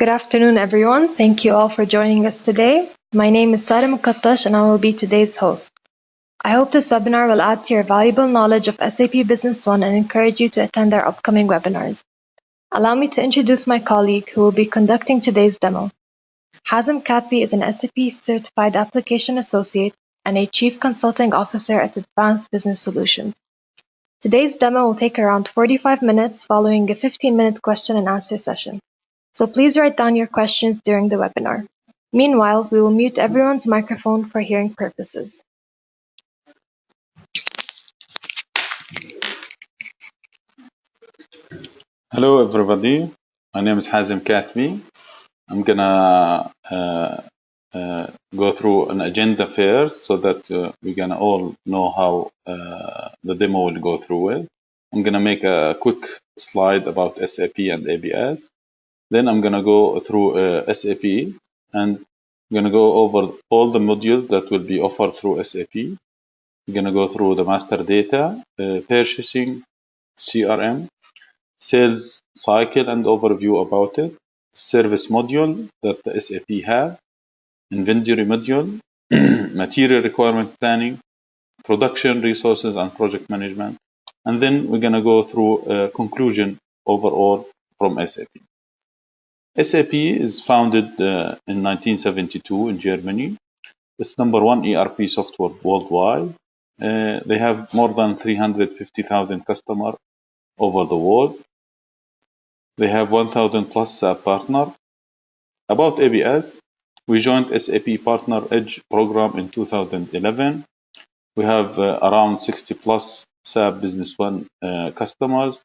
Good afternoon, everyone. Thank you all for joining us today. My name is Sarah Mukattash and I will be today's host. I hope this webinar will add to your valuable knowledge of SAP Business One and encourage you to attend our upcoming webinars. Allow me to introduce my colleague who will be conducting today's demo. Hazem Katbi is an SAP Certified Application Associate and a Chief Consulting Officer at Advanced Business Solutions. Today's demo will take around 45 minutes following a 15-minute question and answer session. So please write down your questions during the webinar. Meanwhile, we will mute everyone's microphone for hearing purposes. Hello everybody, my name is Hazem Katbi. I'm gonna go through an agenda first so that we're gonna all know how the demo will go through it. I'm gonna make a quick slide about SAP and ABS. Then I'm gonna go through SAP and I'm gonna go over all the modules that will be offered through SAP. I'm gonna go through the master data, purchasing, CRM, sales cycle and overview about it, service module that the SAP have, inventory module, material requirement planning, production resources and project management, and then we're going to go through a conclusion overall from SAP. SAP is founded in 1972 in Germany. It's #1 ERP software worldwide. They have more than 350,000 customers over the world. They have 1,000 plus SAP partner. About ABS, we joined SAP Partner Edge program in 2011. We have around 60 plus SAP Business One customers.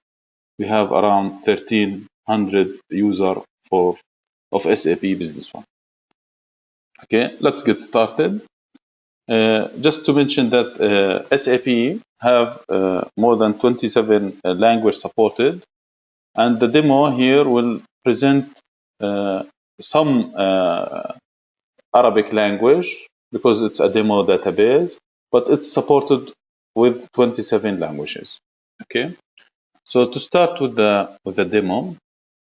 We have around 1,300 users of SAP Business One. Okay, let's get started. Just to mention that SAP have more than 27 language supported. And the demo here will present some Arabic language because it's a demo database, but it's supported with 27 languages. Okay, so to start with the demo,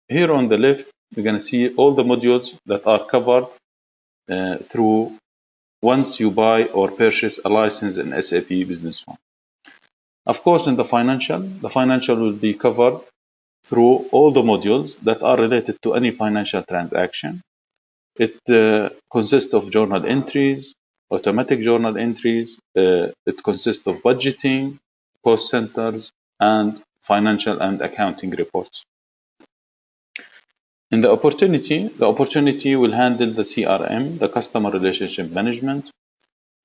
here on the left, you're going to see all the modules that are covered through once you buy or purchase a license in SAP Business One. Of course, in the financial will be covered through all the modules that are related to any financial transaction. It consists of journal entries, automatic journal entries. It consists of budgeting, cost centers, and financial and accounting reports. In the opportunity will handle the CRM, the customer relationship management.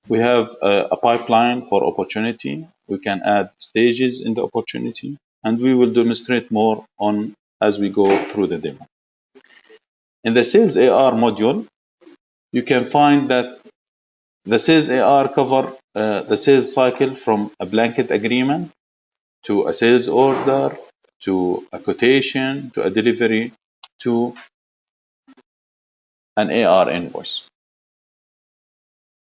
We have a pipeline for opportunity. We can add stages in the opportunity, and we will demonstrate more on as we go through the demo. In the sales AR module, you can find that the sales AR cover the sales cycle from a blanket agreement to a sales order, to a quotation, to a delivery, to an AR invoice.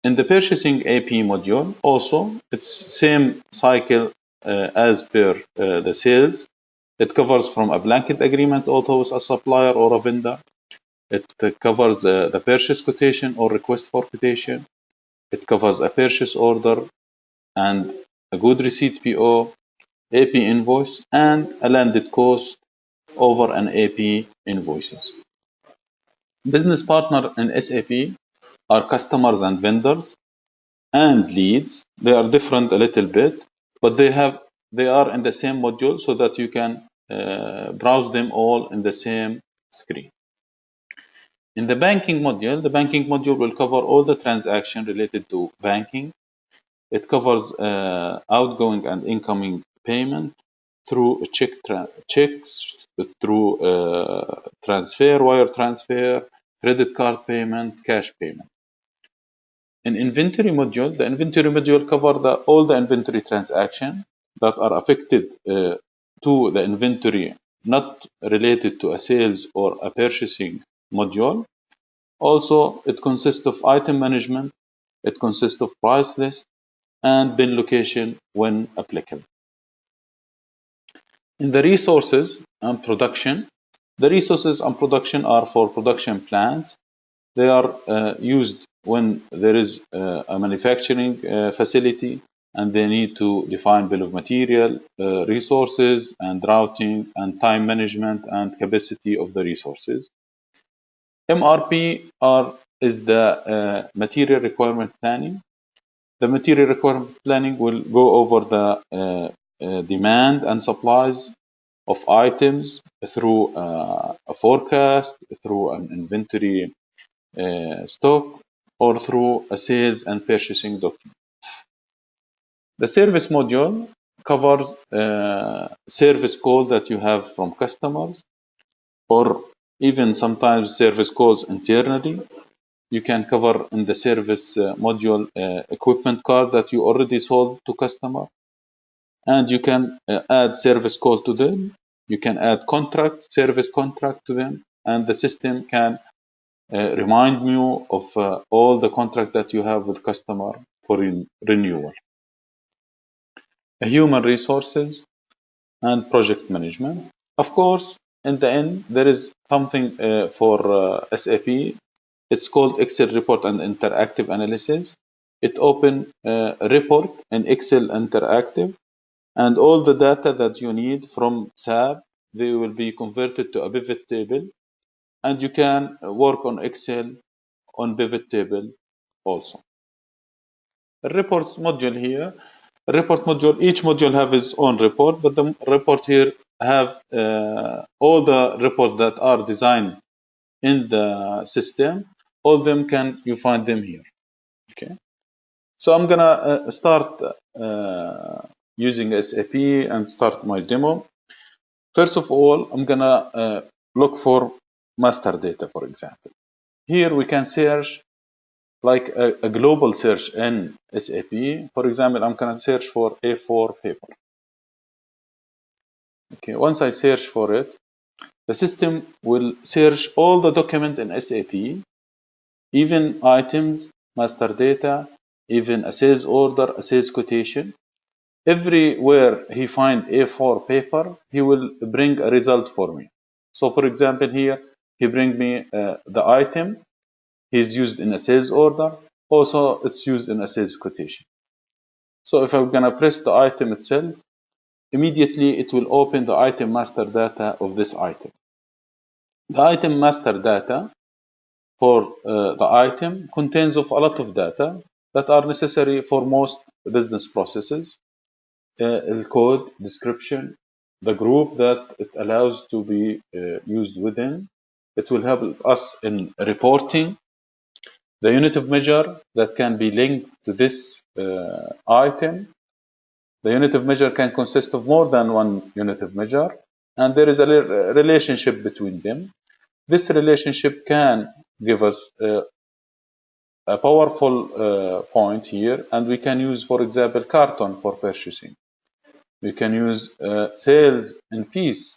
In the purchasing AP module, also, it's same cycle as per the sales. It covers from a blanket agreement also with a supplier or a vendor. It covers the purchase quotation or request for quotation. It covers a purchase order and a good receipt PO, AP invoice, and a landed cost over an AP invoices. Business partner in SAP are customers and vendors and leads. They are different a little bit, but they are in the same module so that you can browse them all in the same screen. In the banking module will cover all the transactions related to banking. It covers outgoing and incoming payment through checks, through transfer, wire transfer, credit card payment, cash payment. In inventory module, the inventory module covers all the inventory transactions that are affected to the inventory, not related to a sales or a purchasing module. Also, it consists of item management, it consists of price list, and bin location when applicable. In the resources and production, The resources on production are for production plants. They are used when there is a manufacturing facility and they need to define bill of material, resources and routing and time management and capacity of the resources. MRP is the material requirement planning. The material requirement planning will go over the demand and supplies of items through a forecast, through an inventory stock, or through a sales and purchasing document. The service module covers service calls that you have from customers, or even sometimes service calls internally. You can cover in the service module equipment card that you already sold to customer, and you can add service call to them. You can add service contract to them, and the system can remind you of all the contract that you have with customer for renewal. Human resources and project management. Of course, in the end, there is something for SAP. It's called Excel report and interactive analysis. It open a report in Excel interactive, and all the data that you need from SAP, they will be converted to a pivot table, and you can work on Excel on pivot table also. The reports module here, report module, each module have its own report, but the report here have all the reports that are designed in the system. All them can you find them here. Okay, so I'm gonna start using SAP and start my demo. First of all, I'm gonna look for master data, for example. Here we can search like a global search in SAP. For example, I'm gonna search for A4 paper. Okay, once I search for it, the system will search all the document in SAP, even items, master data, even a sales order, a sales quotation. Everywhere he find A4 paper, he will bring a result for me. So for example, here, he bring me the item is used in a sales order. Also, it's used in a sales quotation. So if I'm gonna press the item itself, immediately it will open the item master data of this item. The item master data for the item contains of a lot of data that are necessary for most business processes. Code, description, the group that it allows to be used within. It will help us in reporting. The unit of measure that can be linked to this item. The unit of measure can consist of more than one unit of measure, and there is a relationship between them. This relationship can give us a powerful point here, and we can use, for example, carton for purchasing. We can use sales in piece,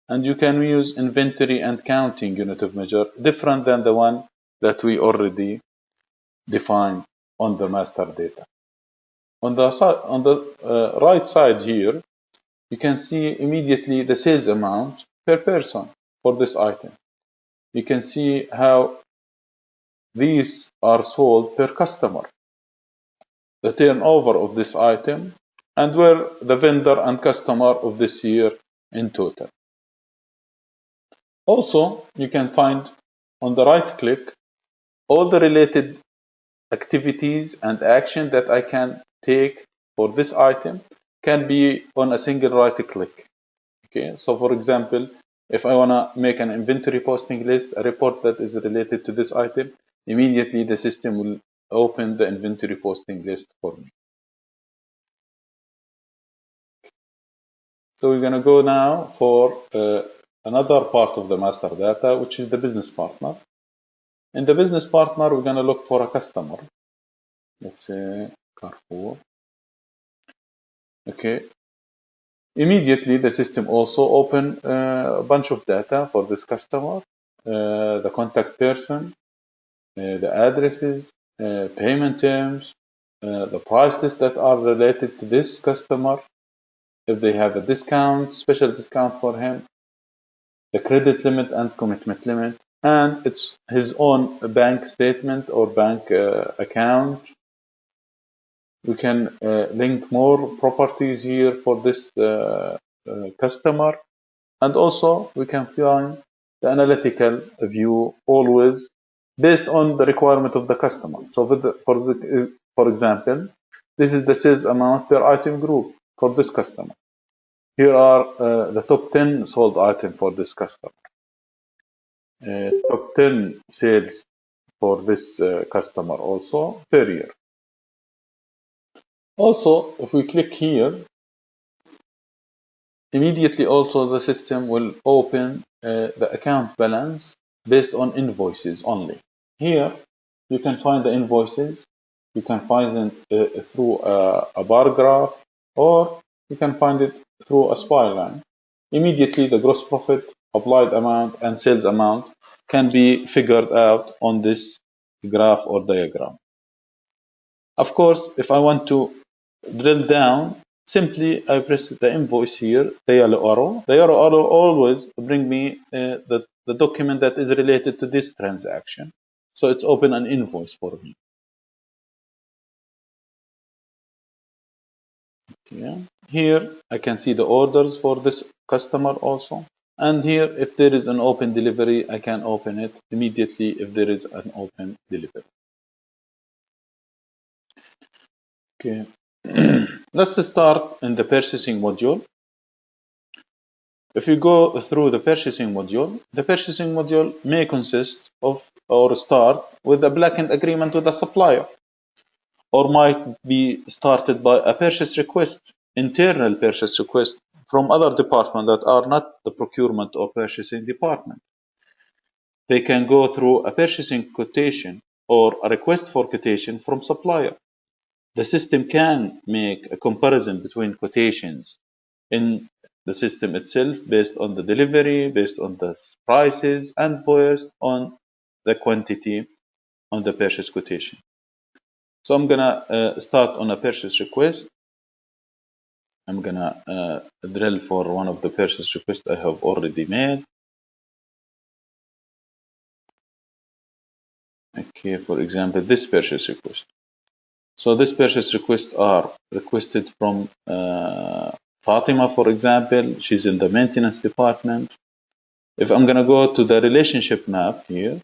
and you can use inventory and counting unit of measure, different than the one that we already defined on the master data. On the right side here, you can see immediately the sales amount per person for this item. You can see how these are sold per customer, the turnover of this item, and where the vendor and customer of this year in total. Also, you can find on the right click all the related activities and action that I can take for this item can be on a single right click. Okay, so for example, if I want to make an inventory posting list, a report that is related to this item, immediately the system will open the inventory posting list for me. So we're going to go now for another part of the master data, which is the business partner. In the business partner, we're going to look for a customer. Let's say Carrefour. Okay. Immediately, the system also open a bunch of data for this customer, the contact person, the addresses, payment terms, the price lists that are related to this customer, if they have a discount, special discount for him, the credit limit and commitment limit, and it's his own bank statement or bank account. We can link more properties here for this customer, and also we can find the analytical view always based on the requirement of the customer. So for example, this is the sales amount per item group for this customer. Here are the top 10 sold item for this customer. Top 10 sales for this customer also per year. Also, if we click here, immediately also the system will open the account balance based on invoices only. Here you can find the invoices, you can find them through a bar graph, or you can find it through a spine. Immediately the gross profit, applied amount, and sales amount can be figured out on this graph or diagram. Of course, if I want to drill down, simply I press the invoice here, the yellow arrow. The yellow arrow always bring me the document that is related to this transaction. So it's open an invoice for me. Yeah. Here I can see the orders for this customer also. And here, if there is an open delivery, I can open it immediately if there is an open delivery. Okay. Let's start in the purchasing module. If you go through the purchasing module may consist of or start with a blackened agreement with a supplier, or might be started by a purchase request, internal purchase request from other departments that are not the procurement or purchasing department. They can go through a purchasing quotation or a request for quotation from supplier. The system can make a comparison between quotations in the system itself based on the delivery, based on the prices, and based on the quantity on the purchase quotation. So I'm gonna start on a purchase request. I'm gonna drill for one of the purchase requests I have already made. Okay, for example, this purchase request. So this purchase requests are requested from Fatima, for example. She's in the maintenance department. If I'm gonna go to the relationship map here,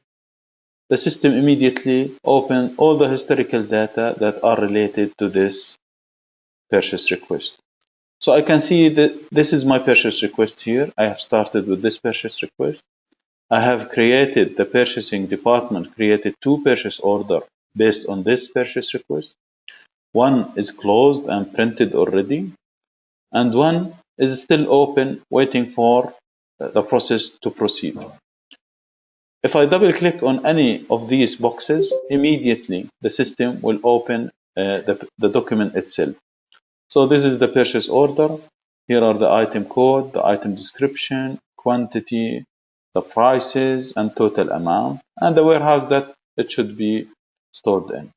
the system immediately opens all the historical data that are related to this purchase request. So I can see that this is my purchase request here. I have started with this purchase request. I have created the purchasing department, created two purchase orders based on this purchase request. One is closed and printed already, and one is still open, waiting for the process to proceed. If I double click on any of these boxes, immediately the system will open the document itself. So this is the purchase order. Here are the item code, the item description, quantity, the prices, and total amount, and the warehouse that it should be stored in.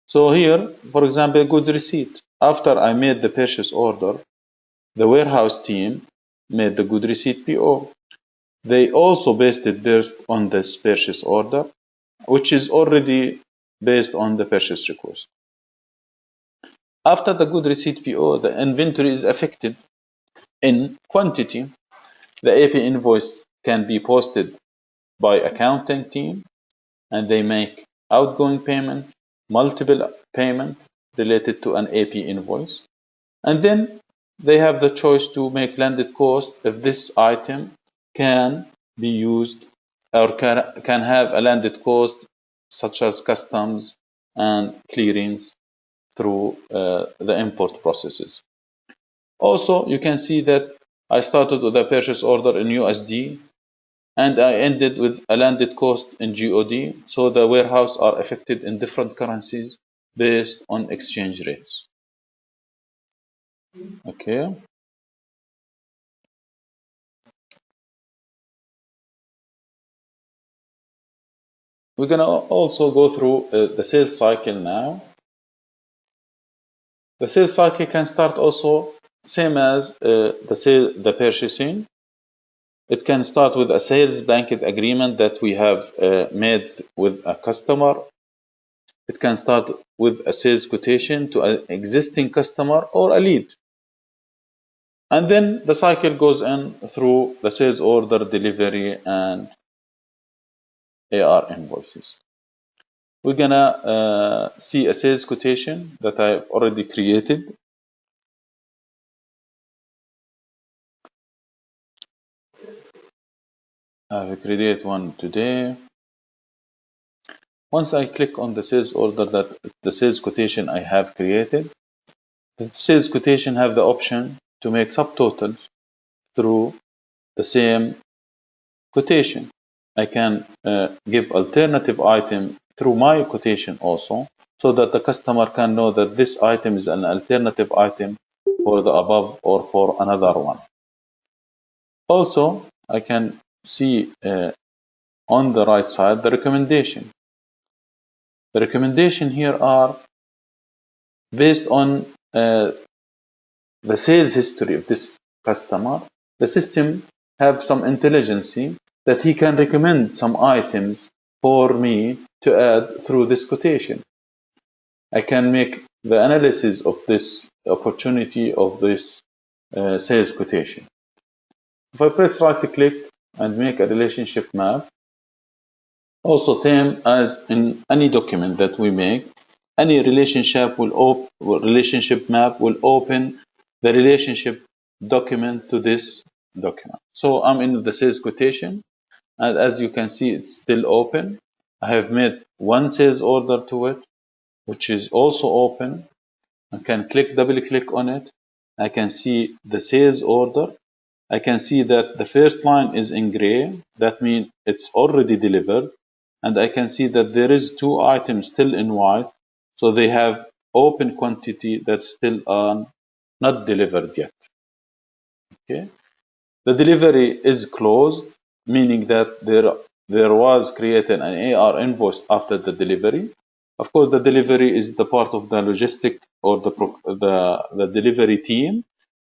So here, for example, good receipt. After I made the purchase order, the warehouse team made the good receipt PO. They also based it based on this purchase order, which is already based on the purchase request. After the good receipt PO, the inventory is affected in quantity. The AP invoice can be posted by accounting team, and they make outgoing payment, multiple payment related to an AP invoice. And then they have the choice to make landed cost if this item can be used or can have a landed cost such as customs and clearance through the import processes. Also, you can see that I started with a purchase order in USD and I ended with a landed cost in GOD, so the warehouse are affected in different currencies based on exchange rates. Okay. We're going to also go through the sales cycle now. The sales cycle can start also same as the purchasing. It can start with a sales blanket agreement that we have made with a customer. It can start with a sales quotation to an existing customer or a lead. And then the cycle goes in through the sales order, delivery, and AR invoices. We're gonna see a sales quotation that I've already created. I will create one today. Once I click on the sales order, that the sales quotation I have created, the sales quotation have the option to make subtotals through the same quotation. I can give alternative item through my quotation also, so that the customer can know that this item is an alternative item for the above or for another one. Also, I can see on the right side the recommendation. The recommendation here are based on the sales history of this customer. The system have some intelligence that he can recommend some items for me to add through this quotation. I can make the analysis of this opportunity of this sales quotation. If I press right click and make a relationship map, also same as in any document that we make, any relationship map will open the relationship document to this document. So I'm in the sales quotation, and as you can see, it's still open. I have made one sales order to it, which is also open. I can double click on it. I can see the sales order. I can see that the first line is in gray. That means it's already delivered. And I can see that there is two items still in white. So they have open quantity that still are not delivered yet. Okay. The delivery is closed, meaning that there was created an AR invoice after the delivery. Of course, the delivery is the part of the logistic or the delivery team.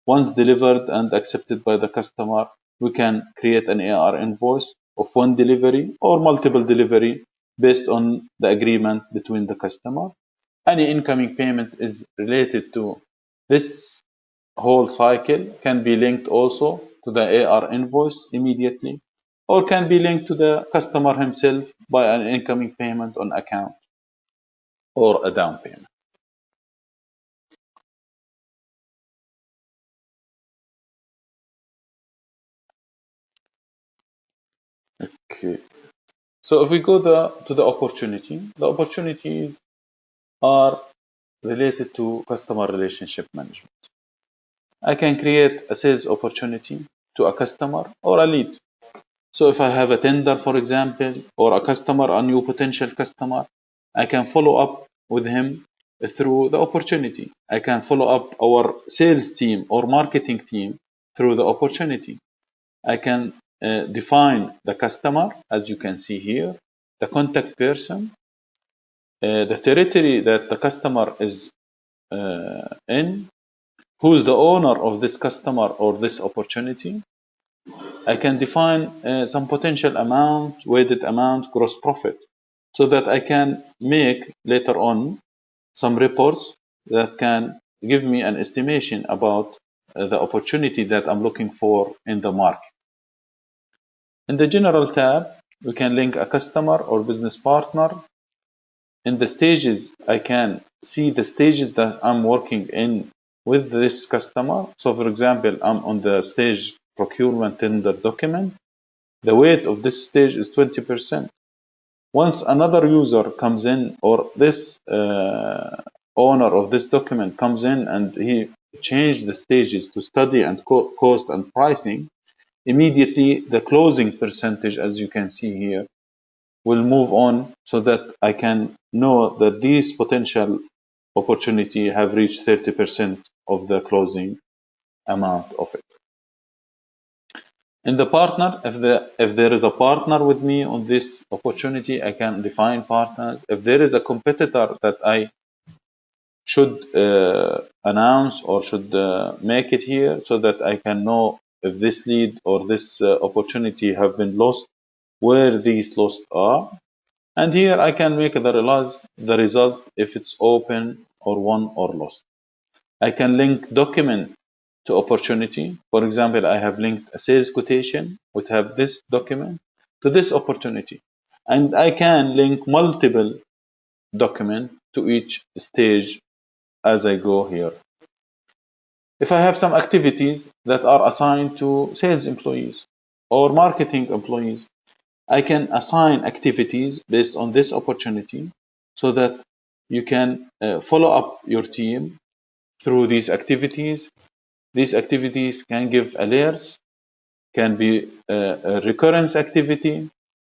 Once delivered and accepted by the customer, we can create an AR invoice of one delivery or multiple delivery based on the agreement between the customer. Any incoming payment is related to this whole cycle, can be linked also to the AR invoice immediately, or can be linked to the customer himself by an incoming payment on account or a down payment. Okay. So if we go to the opportunity, the opportunities are related to customer relationship management. I can create a sales opportunity to a customer or a lead. So if I have a tender, for example, or a customer, a new potential customer, I can follow up with him through the opportunity. I can follow up our sales team or marketing team through the opportunity. I can define the customer, as you can see here, the contact person, the territory that the customer is in, who's the owner of this customer or this opportunity. I can define some potential amount, weighted amount, gross profit, so that I can make later on some reports that can give me an estimation about the opportunity that I'm looking for in the market. In the general tab, we can link a customer or business partner. In the stages, I can see the stages that I'm working in with this customer. So for example, I'm on the stage procurement tender document. The weight of this stage is 20%. Once another user comes in, or this owner of this document comes in and he changed the stages to study and cost and pricing, immediately the closing percentage, as you can see here, will move on so that I can know that these potential opportunity have reached 30% of the closing amount of it. In the partner, if there is a partner with me on this opportunity, I can define partners. If there is a competitor that I should announce or should make it here so that I can know if this lead or this opportunity have been lost, where these lost are. And here I can make the result if it's open or won or lost. I can link document to opportunity. For example, I have linked a sales quotation, would have this document to this opportunity. And I can link multiple documents to each stage as I go here. If I have some activities that are assigned to sales employees or marketing employees, I can assign activities based on this opportunity so that you can follow up your team through these activities. These activities can give alerts, can be a recurrence activity,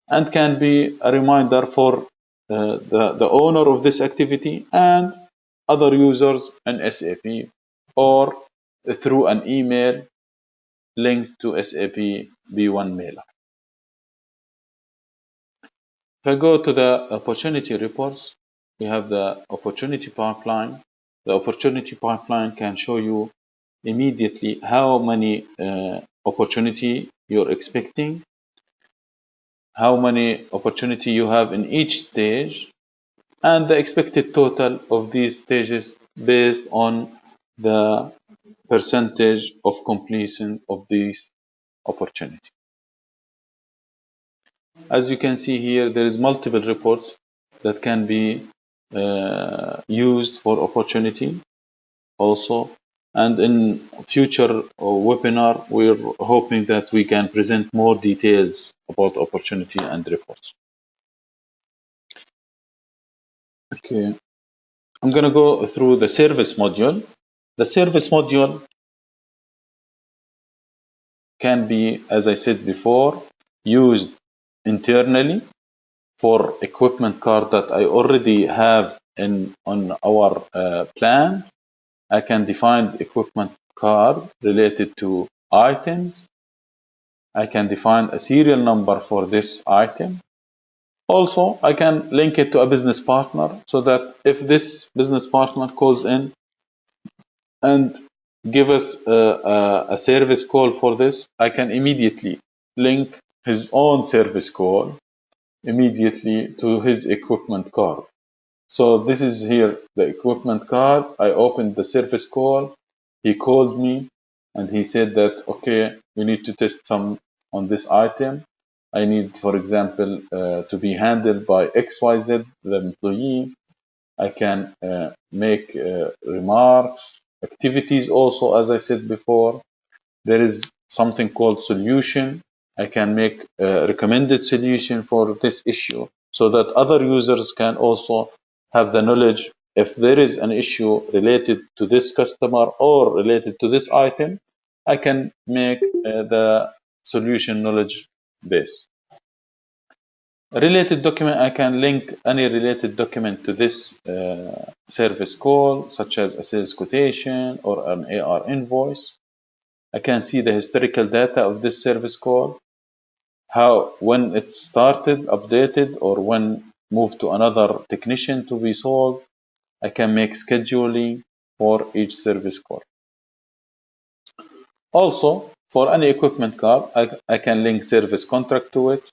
and can be a reminder for the owner of this activity and other users in SAP, or through an email linked to SAP B1 mailer. If I go to the opportunity reports, we have the opportunity pipeline. The opportunity pipeline can show you immediately how many opportunity you're expecting, how many opportunity you have in each stage, and the expected total of these stages based on the percentage of completion of these opportunity. As you can see here, there is multiple reports that can be used for opportunity also. And in future webinar, we're hoping that we can present more details about opportunity and reports. Okay, I'm going to go through the service module. The service module can be, as I said before, used internally for equipment card that I already have on our plan. I can define equipment card related to items. I can define a serial number for this item. Also, I can link it to a business partner so that if this business partner calls in and give us a service call for this, I can immediately link his own service call immediately to his equipment card. So this is here the equipment card. I opened the service call. He called me and he said that, okay, we need to test some on this item. I need, for example, to be handled by XYZ, the employee. I can make remarks, activities also, as I said before. There is something called solution. I can make a recommended solution for this issue so that other users can also have the knowledge if there is an issue related to this customer or related to this item. I can make the solution knowledge base. A related document, I can link any related document to this service call, such as a sales quotation or an AR invoice. I can see the historical data of this service call, when it started, updated, or when moved to another technician to be solved. I can make scheduling for each service call. Also, for any equipment card, I can link service contract to it,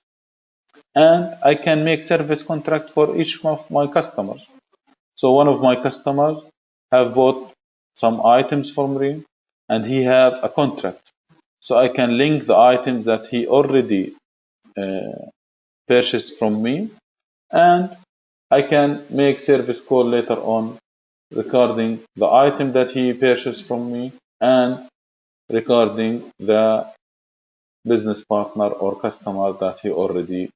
and I can make service contract for each of my customers. So one of my customers have bought some items from me, and he have a contract. So I can link the items that he already purchased from me, and I can make service call later on regarding the item that he purchased from me and regarding the business partner or customer that he already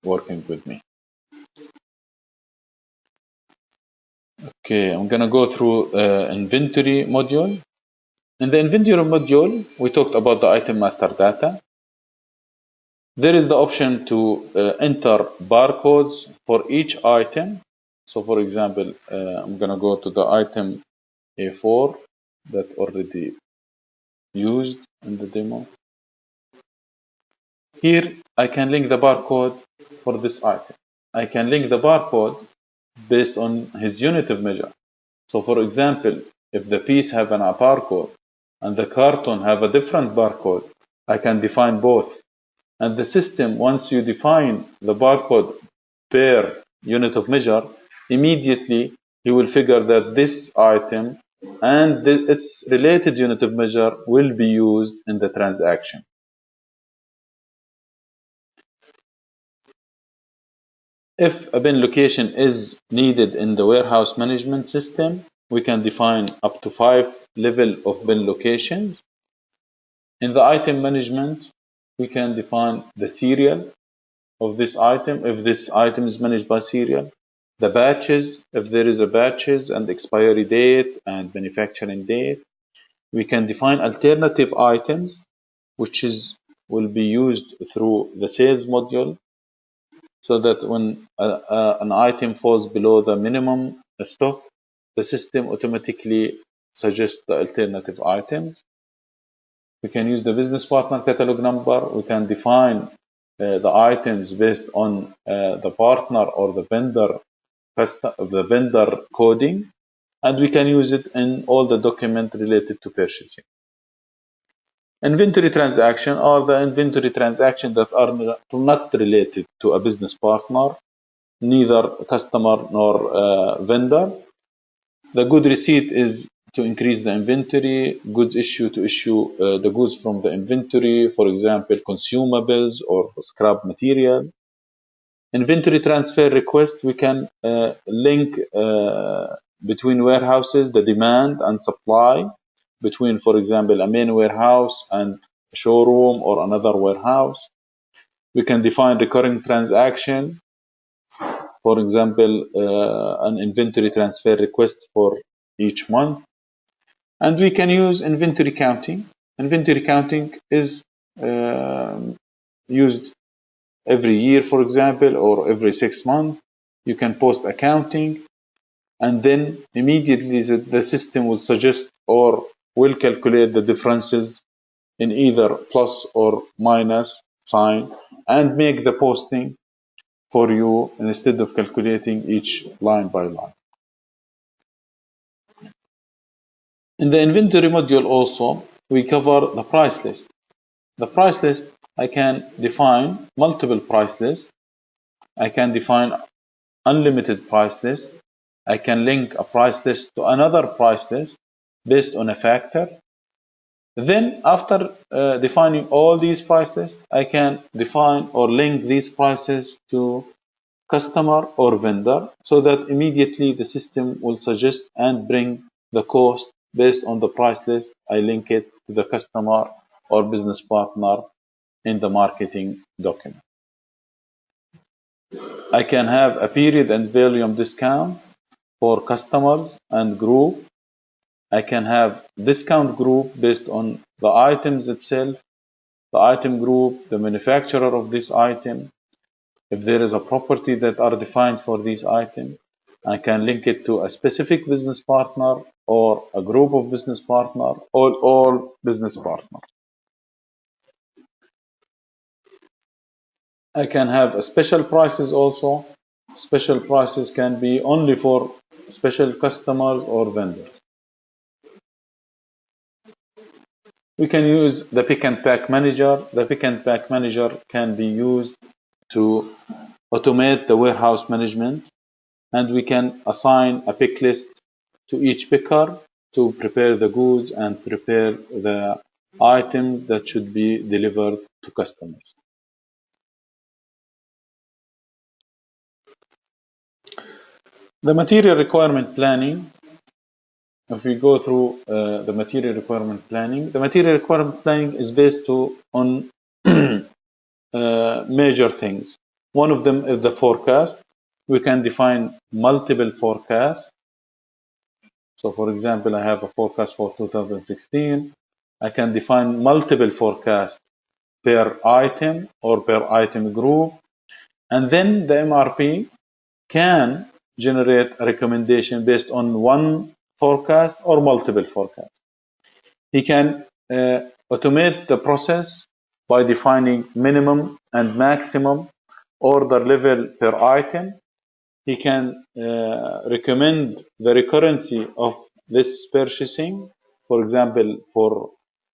working with me. Okay, I'm gonna go through inventory module. In the inventory module, we talked about the item master data. There is the option to enter barcodes for each item. So for example, I'm gonna go to the item A4 that already used in the demo. Here, I can link the barcode for this item. I can link the barcode based on his unit of measure. So for example, if the piece have a barcode, and the carton have a different barcode, I can define both. And the system, once you define the barcode per unit of measure, immediately you will figure that this item and its related unit of measure will be used in the transaction. If a bin location is needed in the warehouse management system, we can define up to 5 levels of bin locations. In the item management, we can define the serial of this item, if this item is managed by serial, the batches, if there is a batches and expiry date and manufacturing date. We can define alternative items, which will be used through the sales module, so that when an item falls below the minimum stock, the system automatically suggests the alternative items. We can use the business partner catalog number. We can define the items based on the partner or the vendor coding, and we can use it in all the documents related to purchasing. Inventory transaction are the inventory transactions that are not related to a business partner, neither customer nor vendor. The good receipt is to increase the inventory, goods issue to issue the goods from the inventory, for example, consumables or scrap material. Inventory transfer request, we can link between warehouses, the demand and supply, between, for example, a main warehouse and a showroom or another warehouse. We can define recurring transaction, for example, an inventory transfer request for each month. And we can use inventory counting. Inventory counting is used every year, for example, or every 6 months. You can post accounting, and then immediately the system will suggest or will calculate the differences in either plus or minus sign and make the posting for you instead of calculating each line by line. In the inventory module also, we cover the price list. The price list, I can define multiple price lists. I can define unlimited price list. I can link a price list to another price list based on a factor. Then after defining all these price lists, I can define or link these prices to customer or vendor, so that immediately the system will suggest and bring the cost based on the price list. I link it to the customer or business partner in the marketing document. I can have a period and volume discount for customers and group. I can have discount group based on the items itself, the item group, the manufacturer of this item. If there is a property that are defined for these items, I can link it to a specific business partner or a group of business partner or all business partners. I can have special prices also. Special prices can be only for special customers or vendors. We can use the pick and pack manager. The pick and pack manager can be used to automate the warehouse management, and we can assign a pick list to each picker to prepare the goods and prepare the items that should be delivered to customers. The material requirement planning. If we go through the material requirement planning, the material requirement planning is based on major things. One of them is the forecast. We can define multiple forecasts. So, for example, I have a forecast for 2016. I can define multiple forecasts per item or per item group. And then the MRP can generate a recommendation based on one forecast or multiple forecasts. He can automate the process by defining minimum and maximum order level per item. He can recommend the recurrency of this purchasing For example, for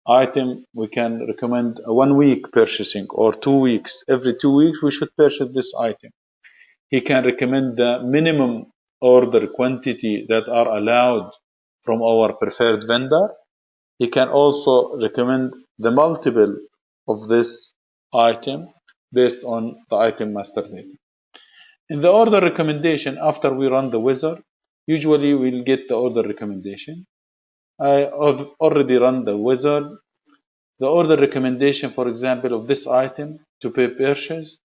item, we can recommend a 1 week purchasing or 2 weeks. Every 2 weeks, we should purchase this item. He can recommend the minimum order quantity that are allowed from our preferred vendor. He can also recommend the multiple of this item based on the item master data. In the order recommendation, after we run the wizard, usually we'll get the order recommendation. I have already run the wizard. The order recommendation, for example, of this item to pay purchase,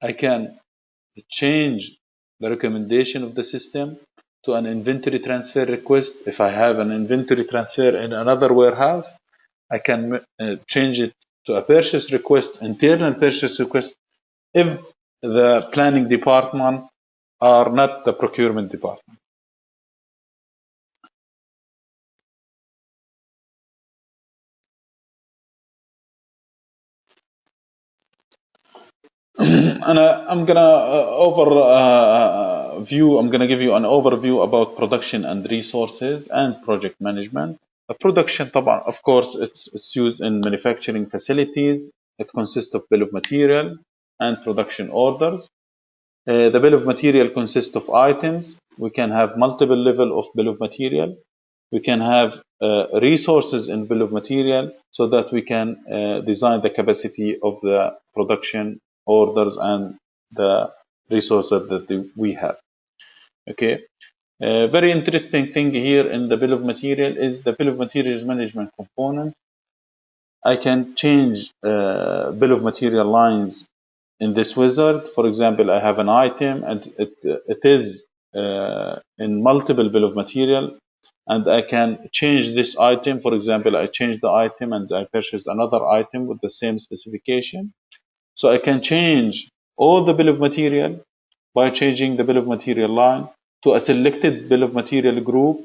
I can change the recommendation of the system to an inventory transfer request. If I have an inventory transfer in another warehouse, I can change it to a purchase request, internal purchase request, if the planning department are not the procurement department. And I'm gonna I'm gonna give you an overview about production and resources and project management. Production, طبعا, of course, it's used in manufacturing facilities. It consists of bill of material and production orders. The bill of material consists of items. We can have multiple level of bill of material. We can have resources in bill of material so that we can design the capacity of the production orders and the resources that we have. Okay. Very interesting thing here in the bill of material is the bill of materials management component. I can change bill of material lines in this wizard. For example, I have an item and it is in multiple bill of material, and I can change this item. For example, I change the item and I purchase another item with the same specification. So I can change all the bill of material by changing the bill of material line to a selected bill of material group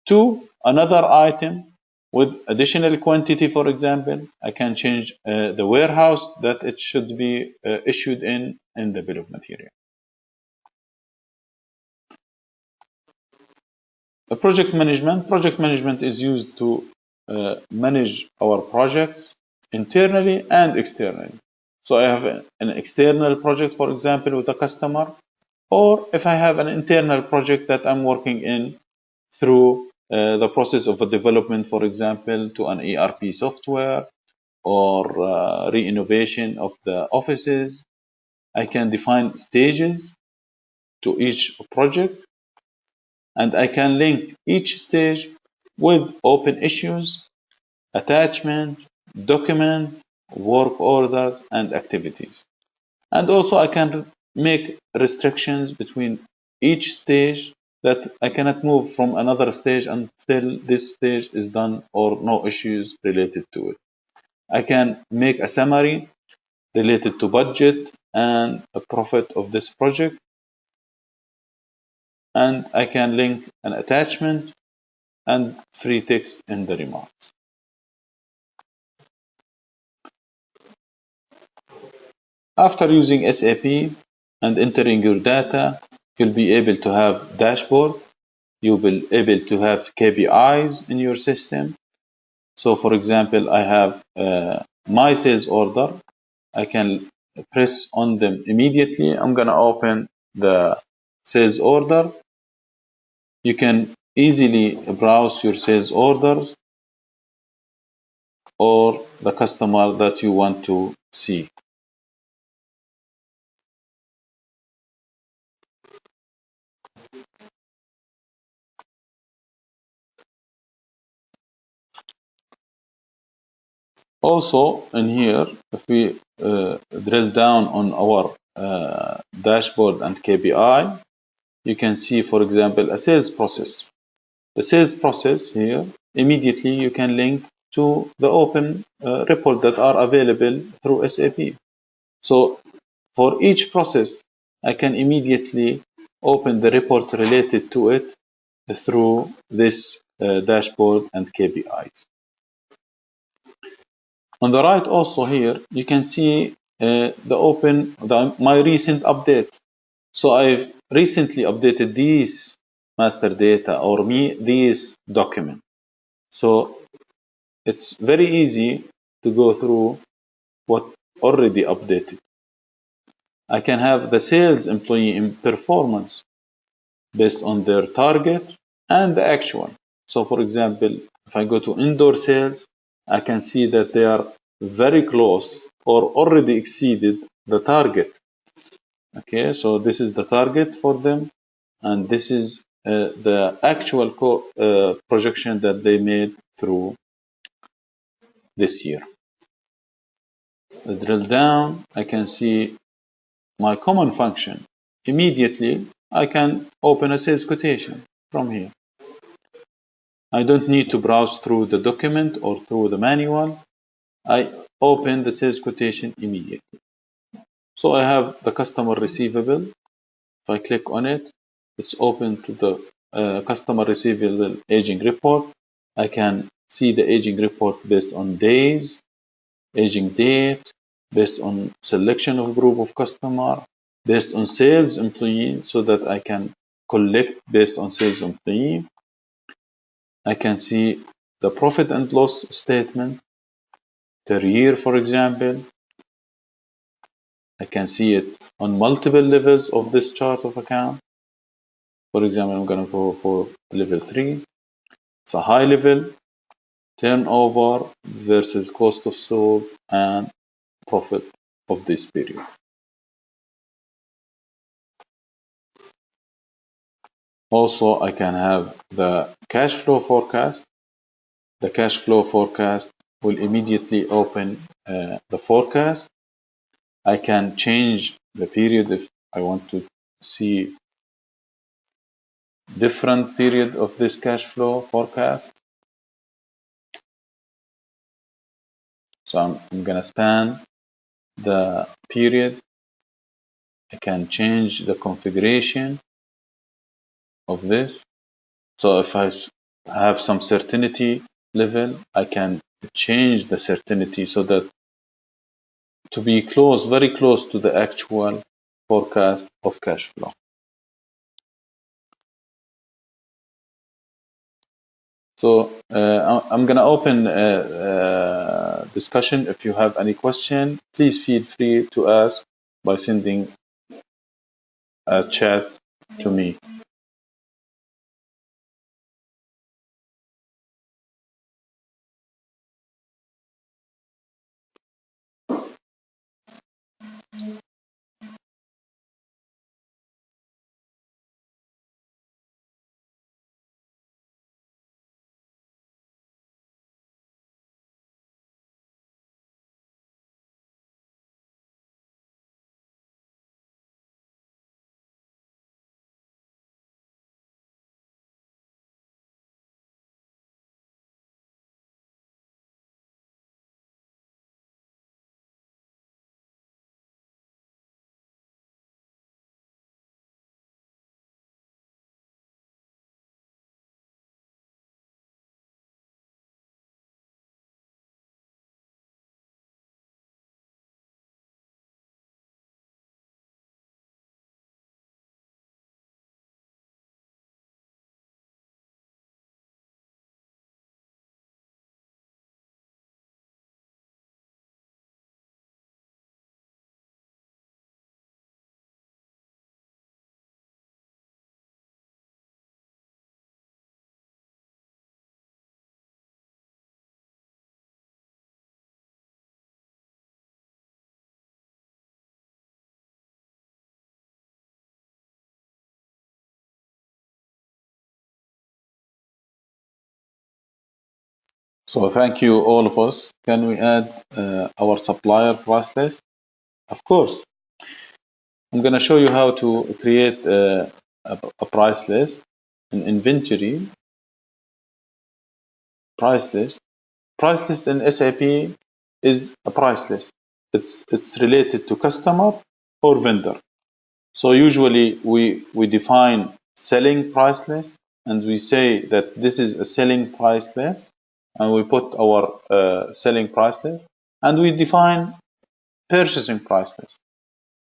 to another item with additional quantity. For example, I can change the warehouse that it should be issued in the bill of material. Project management is used to manage our projects internally and externally. So I have an external project, for example, with a customer, or if I have an internal project that I'm working in through the process of a development, for example, to an ERP software or re-innovation of the offices, I can define stages to each project, and I can link each stage with open issues, attachment, document, work orders, and activities. And also I can make restrictions between each stage, that I cannot move from another stage until this stage is done or no issues related to it. I can make a summary related to budget and a profit of this project, and I can link an attachment and free text in the remarks. After using SAP and entering your data, you'll be able to have dashboard. You'll be able to have KPIs in your system. So for example, I have my sales order. I can press on them immediately. I'm going to open the sales order. You can easily browse your sales orders or the customer that you want to see. Also in here, if we drill down on our dashboard and KPI, you can see, for example, a sales process. The sales process here, immediately you can link to the open reports that are available through SAP. So for each process, I can immediately open the report related to it through this dashboard and KPIs. On the right also here, you can see my recent update. So I've recently updated these master data or these document. So it's very easy to go through what already updated. I can have the sales employee in performance based on their target and the actual. So for example, if I go to indoor sales, I can see that they are very close or already exceeded the target. Okay, so this is the target for them, and this is the actual projection that they made through this year. I drill down, I can see my common function. Immediately, I can open a sales quotation from here. I don't need to browse through the document or through the manual. I open the sales quotation immediately. So I have the customer receivable. If I click on it, it's open to the customer receivable aging report. I can see the aging report based on days, aging date, based on selection of group of customer, based on sales employee, so that I can collect based on sales employee. I can see the profit and loss statement per year, for example. I can see it on multiple levels of this chart of account. For example, I'm going to go for level 3. It's a high level, turnover versus cost of sold and profit of this period. Also, I can have the cash flow forecast. The cash flow forecast will immediately open the forecast. I can change the period if I want to see different period of this cash flow forecast. So I'm going to span the period. I can change the configuration of this. So if I have some certainty level, I can change the certainty so that to be close, very close to the actual forecast of cash flow. So I'm going to open discussion. If you have any question, please feel free to ask by sending a chat to me. So thank you all of us. Can we add our supplier price list? Of course. I'm going to show you how to create a price list, an inventory price list. Price list in SAP is a price list. It's related to customer or vendor. So usually we define selling price list and we say that this is a selling price list, and we put our selling price list, and we define purchasing price list.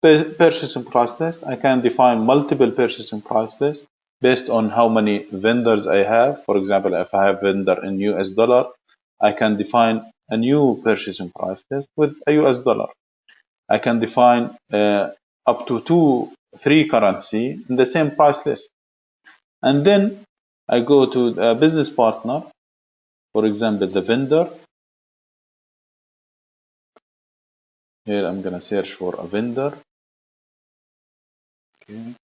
Purchasing price list, I can define multiple purchasing price lists based on how many vendors I have. For example, if I have vendor in US dollar, I can define a new purchasing price list with a US dollar. I can define up to three currency in the same price list. And then I go to a business partner, for example, the vendor. Here I'm going to search for a vendor. Okay.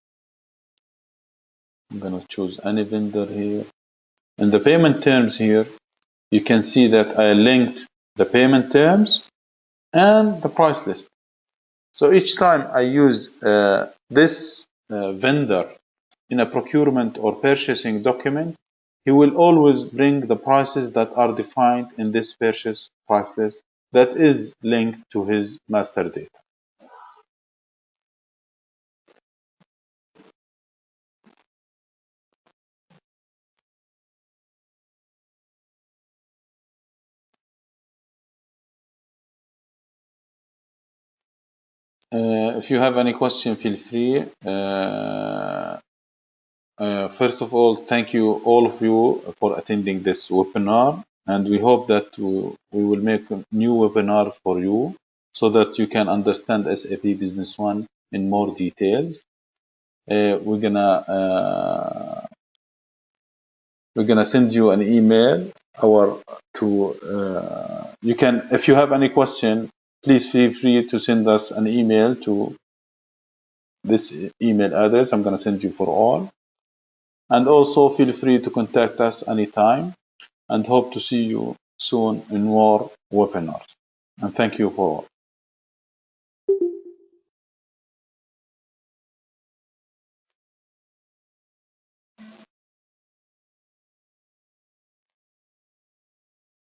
I'm going to choose any vendor here. In the payment terms here, you can see that I linked the payment terms and the price list. So each time I use this vendor in a procurement or purchasing document, he will always bring the prices that are defined in this purchase price list that is linked to his master data. If you have any question, feel free. First of all, thank you all of you for attending this webinar, and we hope that we will make a new webinar for you so that you can understand SAP Business One in more details. We're gonna send you an email. You can, if you have any question, please feel free to send us an email to this email address. I'm gonna send you for all, and also feel free to contact us anytime. And hope to see you soon in more webinars. And thank you for all.